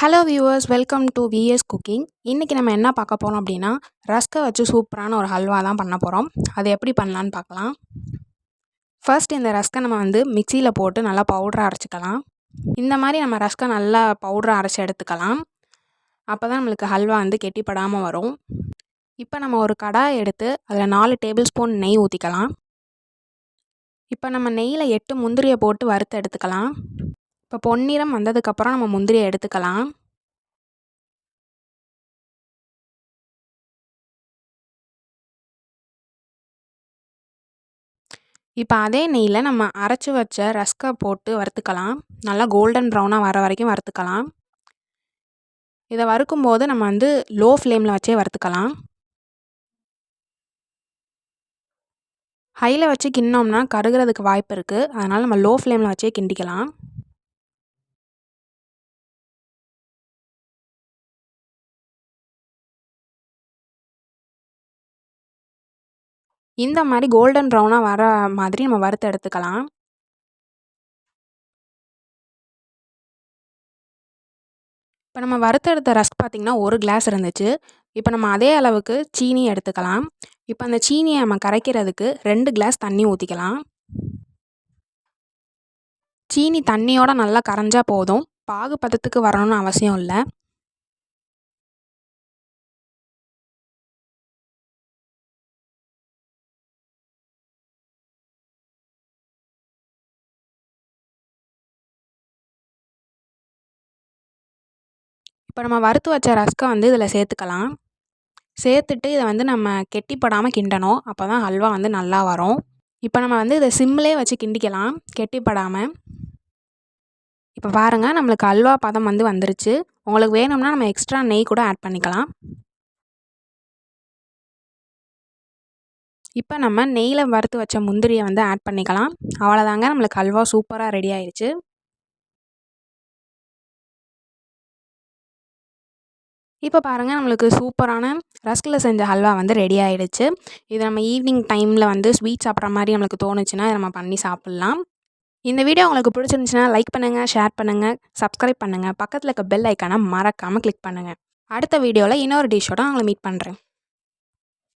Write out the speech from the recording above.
Hello viewers, welcome to VS cooking. இன்றைக்கி நம்ம என்ன பார்க்க போகிறோம் அப்படின்னா, ரஸ்க்கை வச்சு சூப்பரான ஒரு ஹல்வா தான் பண்ண போகிறோம். அது எப்படி பண்ணலான்னு பார்க்கலாம். ஃபர்ஸ்ட் இந்த ரஸ்க்கை நம்ம மிக்சியில் போட்டு நல்லா பவுடராக அரைச்சிக்கலாம். இந்த மாதிரி நம்ம ரஸ்க்கை நல்லா பவுடராக அரைச்சி எடுத்துக்கலாம். அப்போ தான் நம்மளுக்கு ஹல்வா கெட்டிப்படாமல் வரும். இப்போ நம்ம ஒரு கடாய் எடுத்து அதில் 4 டேபிள் ஸ்பூன் நெய் ஊற்றிக்கலாம். இப்போ நம்ம நெய்யில் 8 முந்திரியை போட்டு வறுத்து எடுத்துக்கலாம். இப்போ பொன்னிறம் வந்ததுக்கப்புறம் நம்ம முந்திரியை எடுத்துக்கலாம். இப்போ அதே நெய்யில் நம்ம அரைச்சி வச்ச ரஸ்க்கை போட்டு வறுத்துக்கலாம். நல்லா கோல்டன் ப்ரௌனாக வர வரைக்கும் வறுத்துக்கலாம். இதை வறுக்கும்போது நம்ம லோ ஃப்ளேமில் வச்சே வறுத்துக்கலாம். ஹையில் வச்சு கிண்டினோம்னா கருகிறதுக்கு வாய்ப்பு இருக்குது. அதனால் நம்ம லோ ஃப்ளேமில் வச்சே கிண்டிக்கலாம். இந்த மாதிரி கோல்டன் ப்ரௌனாக வர மாதிரி நம்ம வறுத்து எடுத்துக்கலாம். இப்போ நம்ம வறுத்தெடுத்த ரஸ்க் பார்த்திங்கன்னா 1 கிளாஸ் இருந்துச்சு. இப்போ நம்ம அதே அளவுக்கு சீனி எடுத்துக்கலாம். இப்போ அந்த சீனியை நம்ம கரைக்கிறதுக்கு 2 கிளாஸ் தண்ணி ஊற்றிக்கலாம். சீனி தண்ணியோடு நல்லா கரைஞ்சா போதும். பாகு பதத்துக்கு வரணும்னு அவசியம் இல்லை. இப்போ நம்ம வறுத்து வச்ச ரஸ்க்கை இதில் சேர்த்துக்கலாம். சேர்த்துட்டு இதை நம்ம கெட்டிப்படாமல் கிண்டணும். அப்போ தான் ஹல்வா நல்லா வரும். இப்போ நம்ம இதை சிம்மிலே வச்சு கிண்டிக்கலாம், கெட்டிப்படாமல். இப்போ பாருங்கள், நம்மளுக்கு ஹல்வா பதம் வந்துருச்சு. உங்களுக்கு வேணும்னா நம்ம எக்ஸ்ட்ரா நெய் கூட ஆட் பண்ணிக்கலாம். இப்போ நம்ம நெய்யில் வறுத்து வச்ச முந்திரியை ஆட் பண்ணிக்கலாம். அவ்வளோதாங்க, நம்மளுக்கு ஹல்வா சூப்பராக ரெடி ஆயிடுச்சு. இப்போ பாருங்கள், நம்மளுக்கு சூப்பரான ரஸ்கில் செஞ்ச ஹல்வா ரெடி ஆகிடுச்சு. இது நம்ம ஈவினிங் டைமில் ஸ்வீட் சாப்பிட்ற மாதிரி நம்மளுக்கு தோணுச்சுன்னா இதை நம்ம பண்ணி சாப்பிட்லாம். இந்த வீடியோ உங்களுக்கு பிடிச்சிருந்துச்சுன்னா லைக் பண்ணுங்கள், ஷேர் பண்ணுங்கள், சப்ஸ்கிரைப் பண்ணுங்கள். பக்கத்தில் இருக்க பெல் ஐக்கானை மறக்காமல் கிளிக் பண்ணுங்கள். அடுத்த வீடியோவில் இன்னொரு டிஷ்ஷோட உங்களை மீட் பண்ணுறேன்.